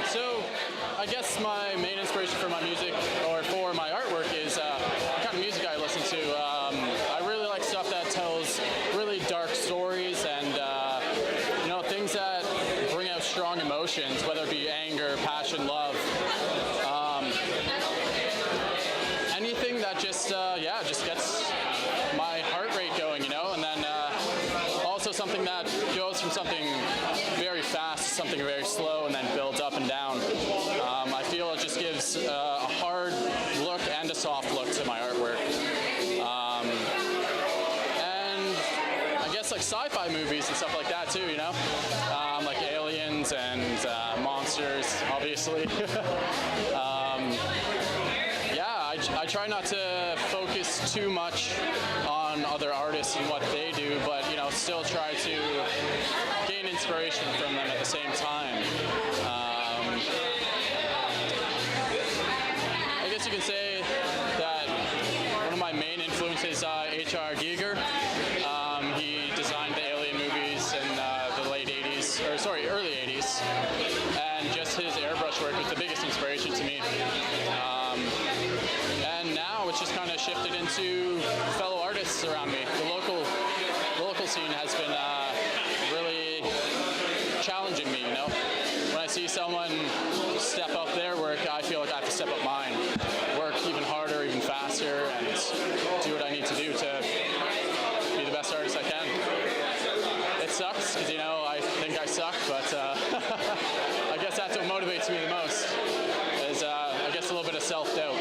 So I guess my main inspiration for my music or for my artwork is the kind of music I listen to. I really like stuff that tells really dark stories and things that bring out strong emotions, whether it be anger, passion, love. Anything that just gets my heart rate going, and then also something that goes from something very fast to something very slow and then builds up and down. I feel it just gives a hard look and a soft look to my artwork. And I guess like sci-fi movies and stuff like that too, like aliens and monsters, obviously. I try not to focus too much on other artists and what they do, but still try to gain inspiration from them at the same time. I guess you can say that one of my main influences is H.R. Giger. He designed the Alien movies in the early 80s, and just his airbrush work was the biggest inspiration to me. And now it's just kind of shifted into fellow artists around me. The local scene has been really challenging me, When I see someone step up their work, I feel like I have to step up mine. Work even harder, even faster, and do what I need to do to be the best artist I can. It sucks, because, I think I suck, but I guess that's what motivates me the most, is I guess a little bit of self-doubt.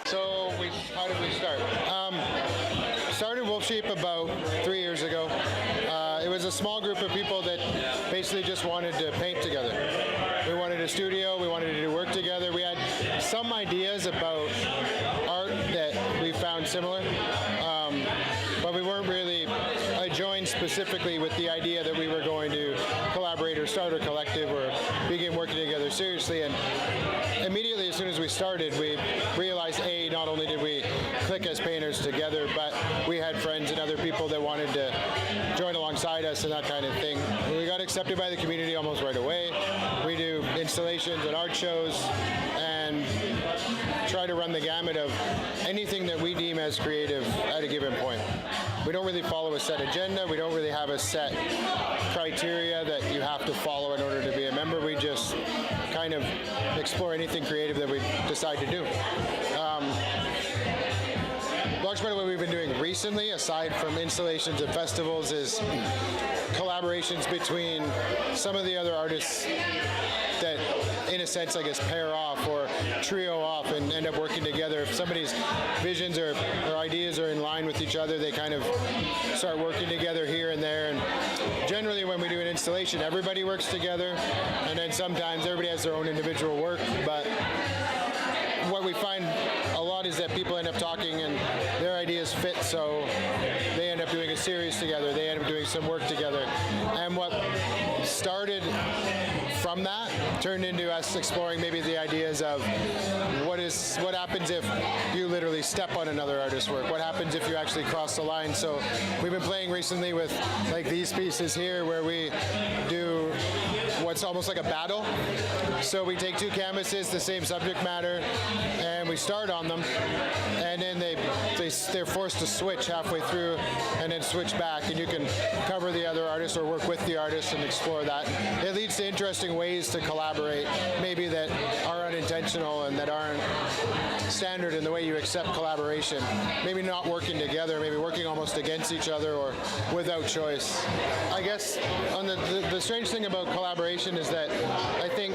So how did we start? Started Wolf Sheep about 3 years ago. It was a small group of people that basically just wanted to paint together. We wanted a studio, we wanted to do work together. We had some ideas about art that we found similar, but we weren't really joined specifically with the idea that we were going to collaborate or start a collective or begin working together seriously. And immediately as soon as we started, we realized, not only did we click as painters together, but we had friends and other people that wanted to join alongside us and that kind of thing. We got accepted by the community almost right away. We do installations and art shows and try to run the gamut of anything that we deem as creative at a given point. We don't really follow a set agenda. We don't really have a set criteria that you have to follow in order to be a member. We just kind of explore anything creative that we decide to do. Large part of what we've been doing recently, aside from installations and festivals, is collaborations between some of the other artists that, in a sense, I guess, pair off or trio off and end up working together. If somebody's visions or ideas are in line with each other, they kind of start working together here and there. And generally, when we do an installation, everybody works together, and then sometimes everybody has their own individual work. But what we find a lot is that people end up talking and their ideas fit, so they end up doing a series together. They end up doing some work together. And what started from that turned into us exploring maybe the ideas of what happens if you literally step on another artist's work? What happens if you actually cross the line? So we've been playing recently with like these pieces here where we do what's almost like a battle. So we take two canvases, the same subject matter, and we start on them, and then they're forced to switch halfway through and then switch back, and you can cover the other artist or work with the artist and explore that. It leads to interesting ways to collaborate, maybe that are unintentional and that aren't standard in the way you accept collaboration. Maybe not working together, maybe working almost against each other or without choice. I guess on the strange thing about collaboration is that I think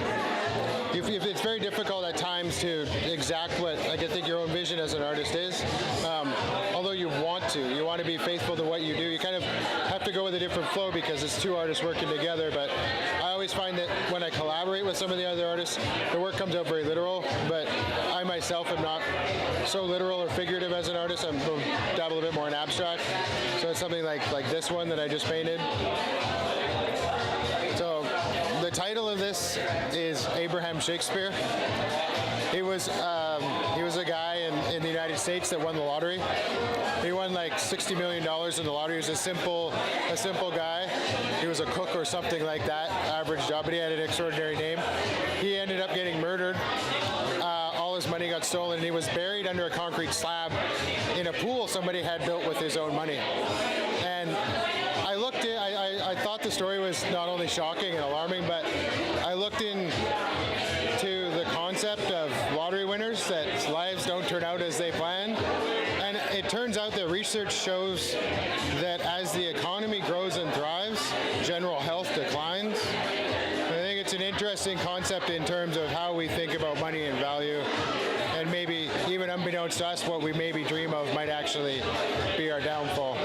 if it's very difficult at times to exact what I think your own vision as an artist is. Although you want to be faithful to what you do. You kind of have to go with a different flow because it's two artists working together. But I always find that when I collaborate with some of the other artists, the work comes out very literal. But I myself am not so literal or figurative as an artist. I'm dabble a bit more in abstract. So it's something like this one that I just painted. So the title of this is Abraham Shakespeare. He was a guy in the United States that won the lottery. He won like $60 million in the lottery. He was a simple guy. He was a cook or something like that, average job, but he had an extraordinary name. He ended up getting murdered. All his money got stolen, and he was buried under a concrete slab in a pool somebody had built with his own money. And I thought the story was not only shocking and alarming, but I looked into the concept of lottery winners, that lives don't turn out as they plan. And it turns out that research shows that as the economy grows and thrives, general health declines. I think it's an interesting concept in terms of how we think about money and value, and maybe even unbeknownst to us, what we maybe dream of might actually be our downfall.